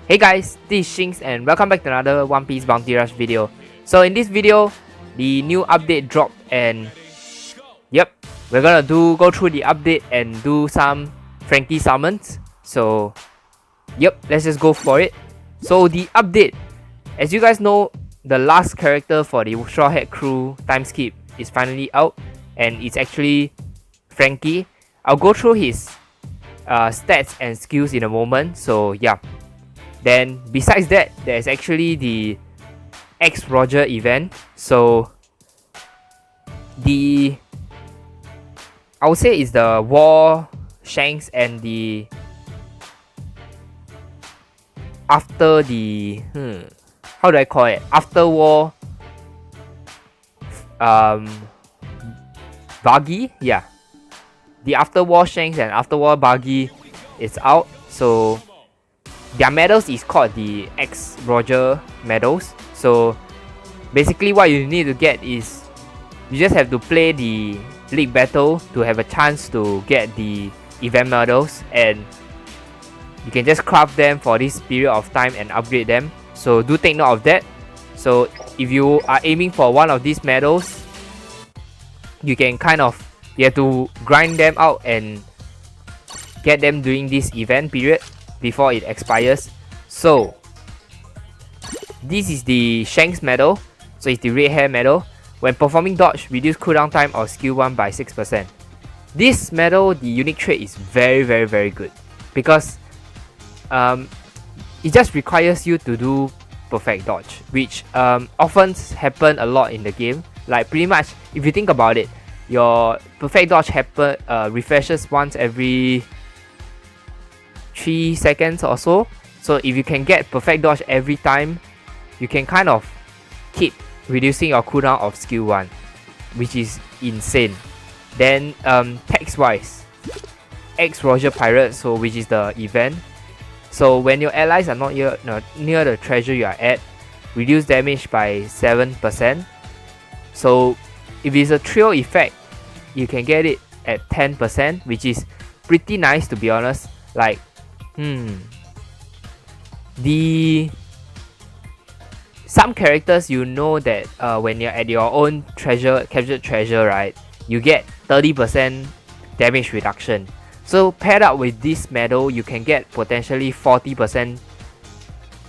Hey guys, this is Shinx and welcome back to another One Piece Bounty Rush video. So in this video, the new update dropped and yep, we're gonna go through the update and do some Franky summons. So yep, let's just go for it. So the update, as you guys know, the last character for the Strawhat crew Timeskip is finally out and it's actually Franky. I'll go through his stats and skills in a moment. So yeah. Then besides that, there's actually the X Roger event. So I would say it's the War Shanks and the after the how do I call it? After War buggy, yeah. The After War Shanks and After War buggy is out. So their medals is called the X Roger medals. So basically what you need to get is you just have to play the league battle to have a chance to get the event medals, and you can just craft them for this period of time and upgrade them. So do take note of that. So if you are aiming for one of these medals, you have to grind them out and get them during this event period before it expires. So this is the Shanks medal. So it's the red hair medal. When performing dodge, reduce cooldown time of skill 1 by 6%. This medal, the unique trait is very good because it just requires you to do perfect dodge, which often happen a lot in the game. Like pretty much, if you think about it, your perfect dodge refreshes once every 3 seconds or so. So if you can get perfect dodge every time, you can kind of keep reducing your cooldown of skill 1, which is insane. Then text wise, X Roger Pirate, so which is the event. So when your allies are not near the treasure you are at, reduce damage by 7%. So if it's a trio effect, you can get it at 10%, which is pretty nice, to be honest. Like some characters, you know that when you're at your own captured treasure, right, you get 30% damage reduction. So paired up with this medal, you can get potentially 40%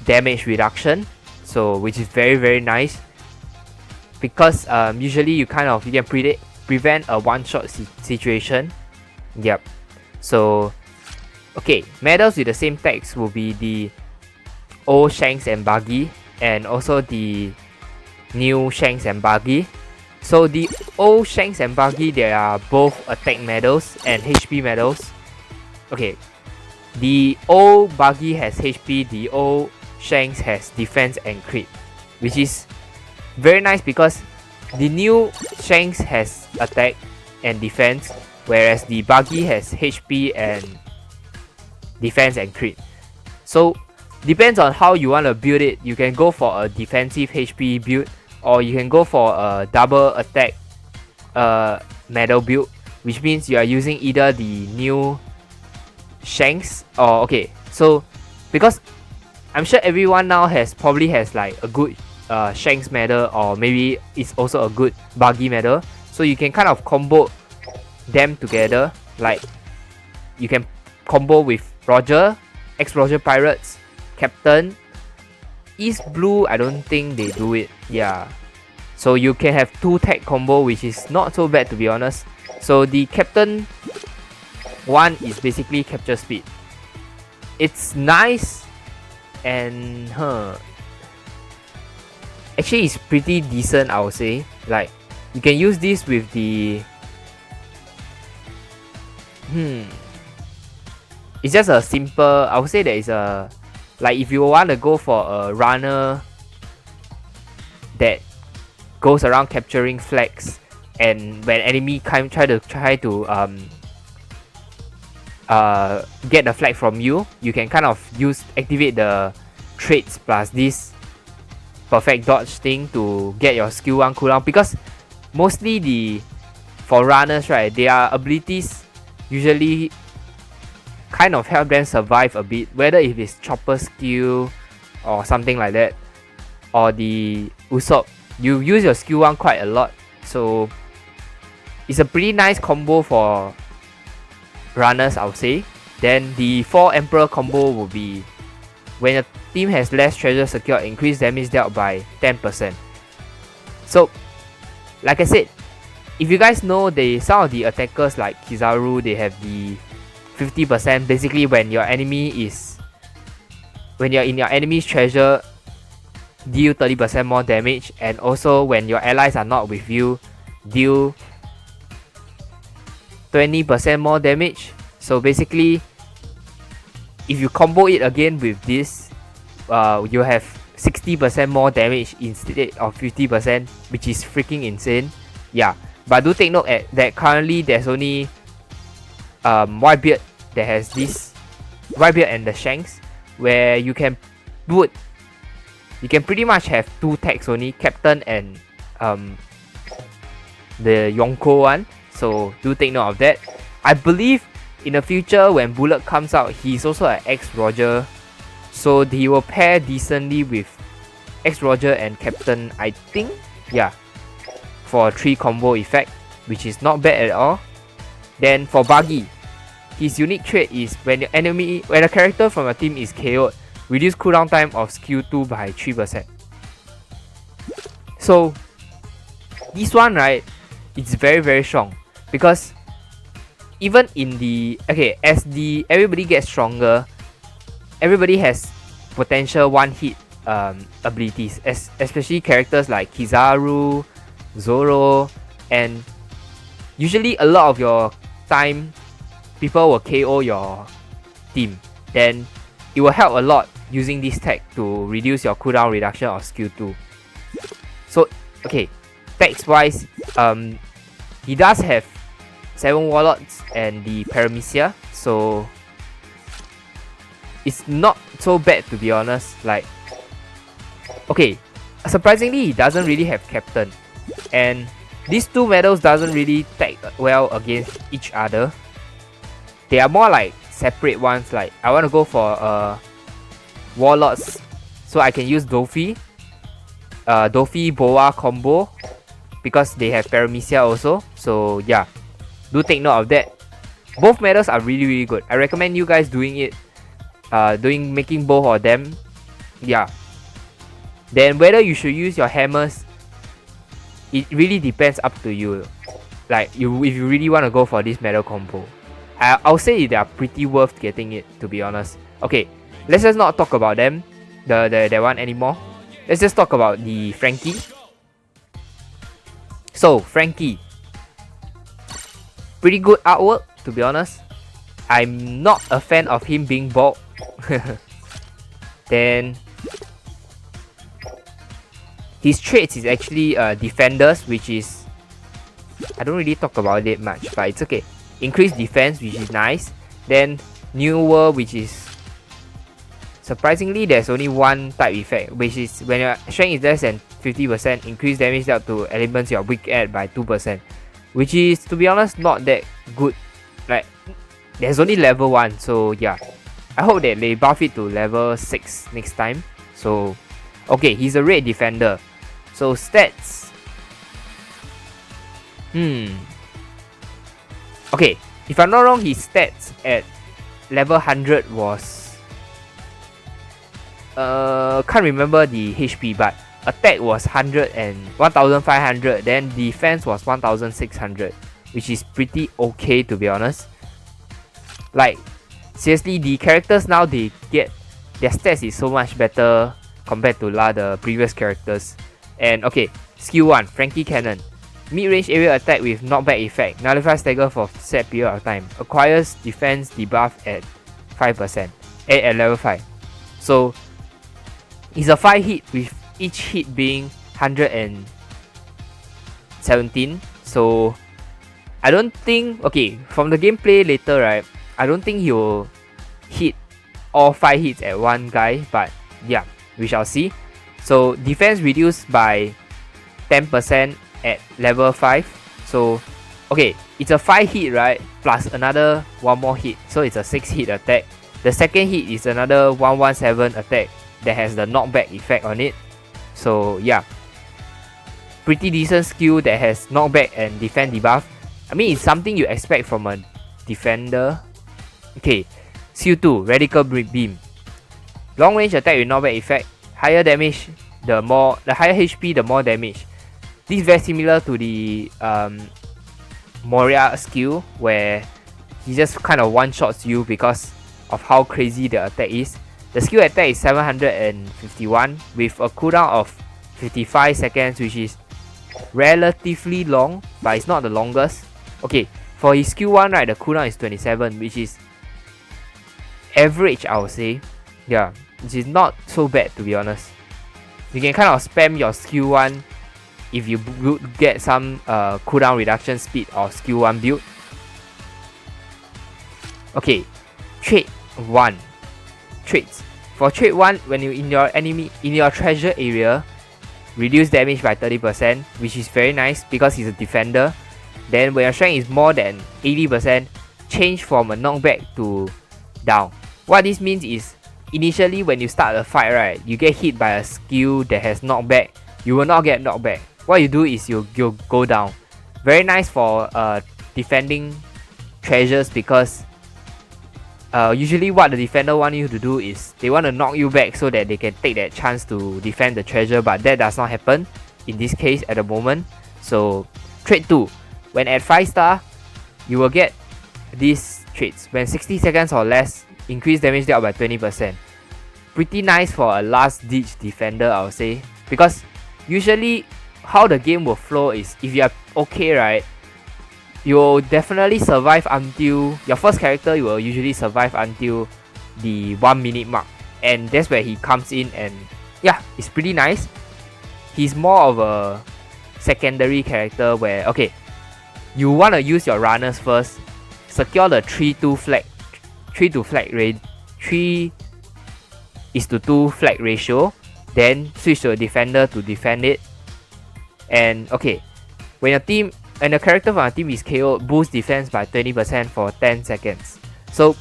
damage reduction. So which is very nice, because usually you can prevent a one-shot situation. Yep. So okay, medals with the same text will be the old Shanks and Buggy, and also the new Shanks and Buggy. So the old Shanks and Buggy, they are both attack medals and HP medals. Okay, the old Buggy has HP, the old Shanks has defense and crit, which is very nice because the new Shanks has attack and defense, whereas the Buggy has HP and defense and crit. So depends on how you want to build it. You can go for a defensive HP build, or you can go for a double attack medal build, which means you are using either the new Shanks or okay. So because I'm sure everyone now probably has like a good Shanks medal, or maybe it's also a good Buggy medal. So you can kind of combo them together. Like you can combo with Roger, X Roger Pirates, Captain. East Blue, I don't think they do it. Yeah. So you can have 2 tech combo, which is not so bad, to be honest. So the Captain one is basically capture speed. It's nice and actually it's pretty decent, I would say. Like you can use this with the it's just a simple, I would say that it's a, like if you want to go for a runner that goes around capturing flags, and when enemy try to get the flag from you, you can kind of activate the traits plus this perfect dodge thing to get your skill 1 cooldown. Because mostly for runners, right, their abilities usually kind of help them survive a bit, whether if it's chopper skill or something like that, or the Usopp. You use your skill 1 quite a lot, so it's a pretty nice combo for runners, I would say. Then the 4 Emperor combo will be when your team has less treasure secured, increase damage dealt by 10%. So, like I said, if you guys know, some of the attackers like Kizaru, they have the 50%. Basically, when you're in your enemy's treasure, deal 30% more damage, and also when your allies are not with you, deal 20% more damage. So basically, if you combo it again with this, you have 60% more damage instead of 50%, which is freaking insane. Yeah, but do take note that currently there's only Whitebeard that has this, Whitebeard and the Shanks, where you can pretty much have 2 tags only, Captain and the Yonko one. So do take note of that. I believe in the future when Bullet comes out, he's also an X-Roger, so he will pair decently with X-Roger and Captain, I think. Yeah, for a 3 combo effect, which is not bad at all. Then for Buggy, his unique trait is when a character from a team is KO'd, reduce cooldown time of skill 2 by 3%. So this one, right, it's very very strong, because even in the as everybody gets stronger, everybody has potential 1-hit abilities, especially characters like Kizaru, Zoro, and usually a lot of your time people will KO your team. Then it will help a lot using this tag to reduce your cooldown reduction of skill 2. So tags wise, he does have 7 Warlords and the Paramecia, so it's not so bad, to be honest. Like, surprisingly, he doesn't really have Captain, and these 2 medals doesn't really tag well against each other. They are more like separate ones. Like, I want to go for Warlords, so I can use Dofi Boa combo, because they have Paramecia also. So yeah, do take note of that. Both medals are really really good. I recommend you guys doing it, making both of them. Yeah. Then whether you should use your hammers, it really depends, up to you. Like, if you really want to go for this medal combo, I'll say they are pretty worth getting it, to be honest. Okay, let's just not talk about them, the one anymore. Let's just talk about the Franky. So Franky, pretty good artwork, to be honest. I'm not a fan of him being bald. Then his traits is actually defenders, which is, I don't really talk about it much, but it's okay. Increased defense, which is nice. Then newer, which is, surprisingly, there's only 1 type effect, which is when your strength is less than 50%, increase damage dealt to elements you're weak at by 2%, which is, to be honest, not that good. Like, there's only level 1, so yeah, I hope that they buff it to level 6 next time. So he's a red defender. So stats, if I'm not wrong, his stats at level 100 was, can't remember the HP, but attack was 100 and 1500, then defense was 1600, which is pretty okay, to be honest. Like, seriously, the characters now, they get, their stats is so much better compared to the previous characters. And skill 1, Franky Cannon. Mid-range area attack with knockback effect, nullifies stagger for set period of time, acquires defense debuff at 5%, at level 5. So it's a 5 hit, with each hit being 117. So I don't think, from the gameplay later, right, I don't think he will hit all 5 hits at one guy, but yeah, we shall see. So defense reduced by 10% at level 5. So okay, it's a 5 hit, right? Plus another 1 more hit. So it's a 6 hit attack. The second hit is another 117 attack that has the knockback effect on it. So yeah, pretty decent skill that has knockback and defense debuff. I mean, it's something you expect from a defender. Okay, skill 2, Radical Beam. Long range attack with knockback effect. Higher damage, the higher HP, the more damage. This is very similar to the Moria skill, where he just kind of one-shots you because of how crazy the attack is. The skill attack is 751 with a cooldown of 55 seconds, which is relatively long, but it's not the longest. Okay, for his skill 1, right, the cooldown is 27, which is average, I would say. Yeah, which is not so bad, to be honest. You can kind of spam your skill 1 if you get some cooldown reduction speed or skill 1 build. Okay, trait 1. Traits. For trait 1, when you in your treasure area, reduce damage by 30%, which is very nice because he's a defender. Then when your strength is more than 80%, change from a knockback to down. What this means is, initially when you start a fight, right, you get hit by a skill that has knockback, you will not get knockback. What you do is you go down. Very nice for defending treasures, because usually what the defender want you to do is they want to knock you back so that they can take that chance to defend the treasure, but that does not happen in this case at the moment. So trait 2, when at 5 star, you will get these traits. When 60 seconds or less, increase damage dealt by 20%. Pretty nice for a last ditch defender, I would say, because usually how the game will flow is, if you are okay, right, you'll definitely survive until your first character. You will usually survive until the 1 minute mark, and that's where he comes in, and yeah, it's pretty nice. He's more of a secondary character where, okay, you want to use your runners first, secure the 3-2 flag, 3-2 flag ratio, then switch to a defender to defend it. And okay, when your team and the character from our team is KO, boost defense by 20% for 10 seconds. So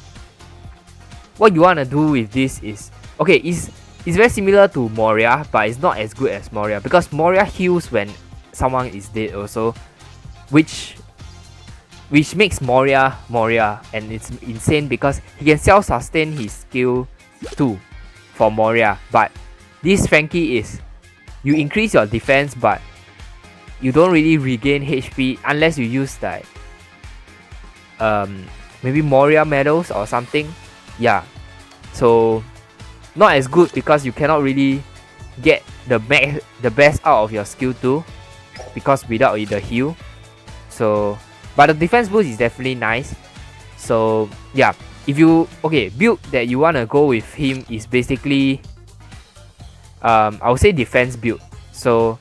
what you want to do with this is, okay, it's very similar to Moria, but it's not as good as Moria, because Moria heals when someone is dead also, which makes Moria, and it's insane because he can self-sustain his skill 2 for Moria. But this Franky is, you increase your defense, but you don't really regain HP unless you use like maybe Moria medals or something. Yeah, so not as good because you cannot really get the best out of your skill 2 because without the heal. So but the defense boost is definitely nice. So yeah, if you build that you wanna go with him is basically I would say defense build. So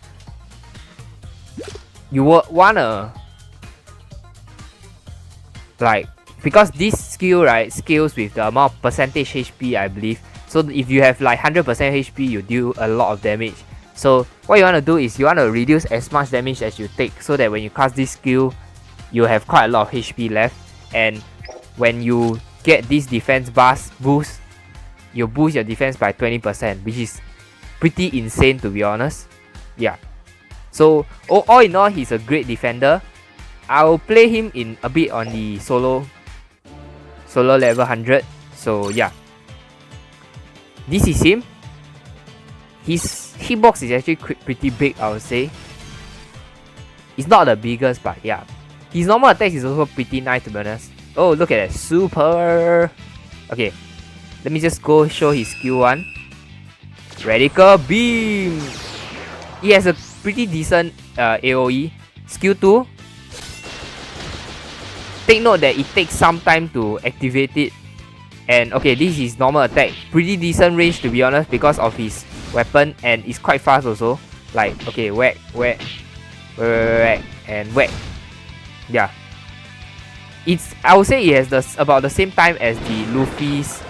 you wanna, like, because this skill, right, scales with the amount of percentage HP, I believe. So if you have like 100% HP, you deal a lot of damage. So what you want to do is you want to reduce as much damage as you take, so that when you cast this skill, you have quite a lot of HP left. And when you get this defense boost, you boost your defense by 20%, which is pretty insane, to be honest. Yeah. So all in all, he's a great defender. I'll play him in a bit on the solo level 100. So yeah, this is him. His hitbox is actually pretty big, I would say. It's not the biggest, but yeah, his normal attacks is also pretty nice, to be honest. Oh, look at that, super. Okay, let me just go show his skill 1. Radical Beam. He has a pretty decent AoE. Skill 2. Take note that it takes some time to activate it. And okay, this is normal attack. Pretty decent range, to be honest, because of his weapon, and it's quite fast also. Like, okay, whack, and whack. Yeah. I would say it has about the same time as the Luffy's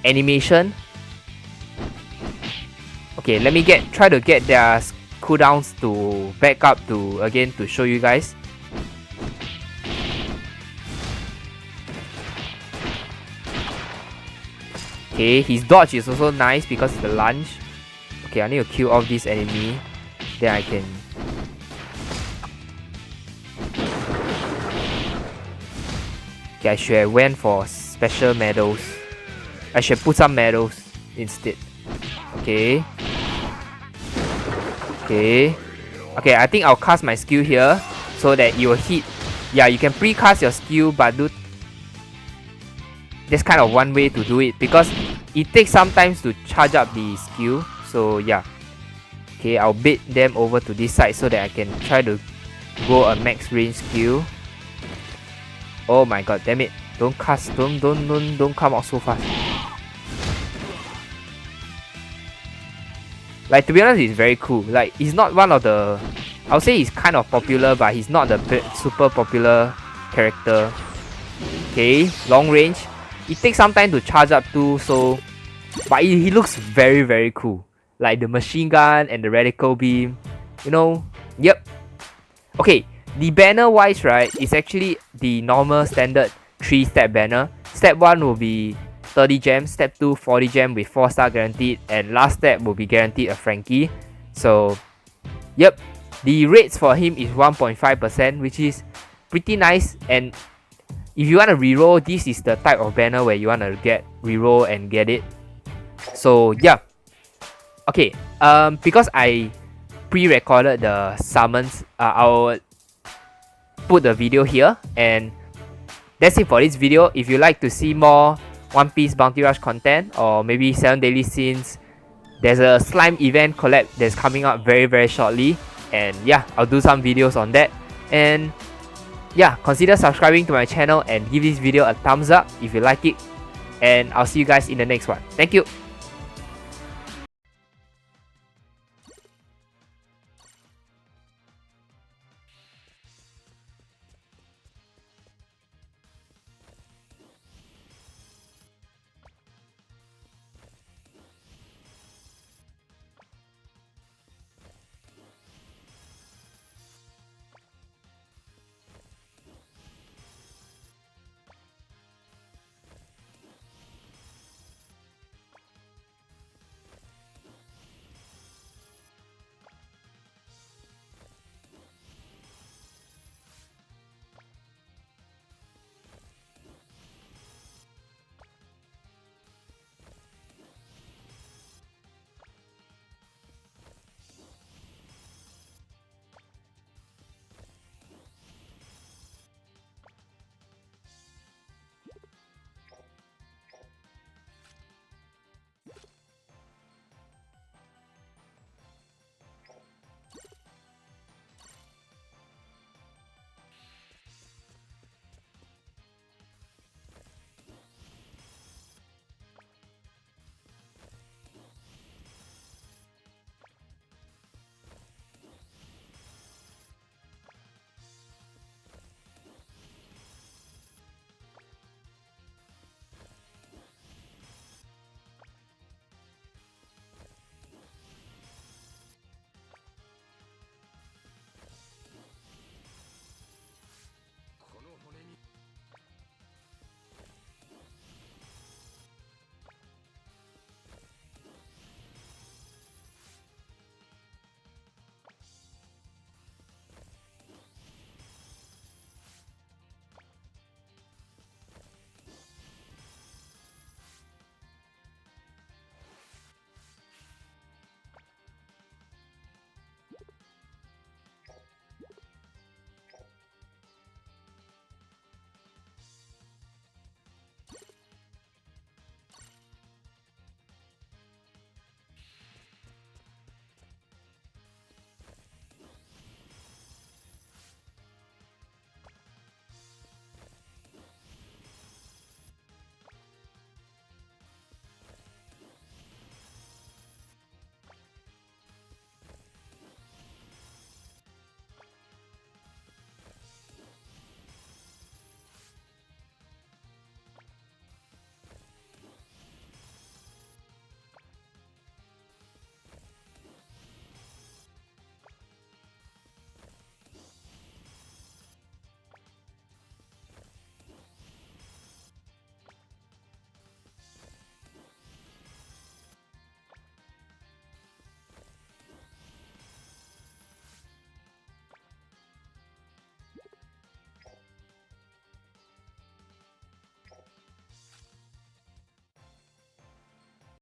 animation. Okay, let me try to get their cooldowns to back up to again to show you guys. Okay, his dodge is also nice because it's the lunge. Okay, I need to kill off this enemy. Then I can... Okay, I should have went for special medals. I should put some medals instead. Okay. Okay. Okay, I think I'll cast my skill here so that you will hit. Yeah, you can pre-cast your skill, but do... That's kind of one way to do it because it takes some time to charge up the skill. So yeah. Okay, I'll bait them over to this side so that I can try to go a max range skill. Oh my god, damn it. Don't cast, don't come out so fast. Like, to be honest, it's very cool. Like, he's not one of the... I'll say he's kind of popular, but he's not the super popular character. Okay, long range. It takes some time to charge up too, so... But he looks very, very cool. Like the machine gun and the radical beam. You know, yep. Okay, the banner wise, right, is actually the normal standard 3-step banner. Step 1 will be 30 gems, step 2 40 gem with 4-star guaranteed, and last step will be guaranteed a Franky. So, yep. The rates for him is 1.5%, which is pretty nice, and if you want to reroll, this is the type of banner where you want to get reroll and get it. So yeah. Okay, because I pre-recorded the summons, I'll put the video here, and that's it for this video. If you like to see more One Piece Bounty Rush content or maybe 7 daily scenes, there's a slime event collab that's coming up very, very shortly, and yeah, I'll do some videos on that. And yeah, consider subscribing to my channel and give this video a thumbs up if you like it, and I'll see you guys in the next one. Thank you.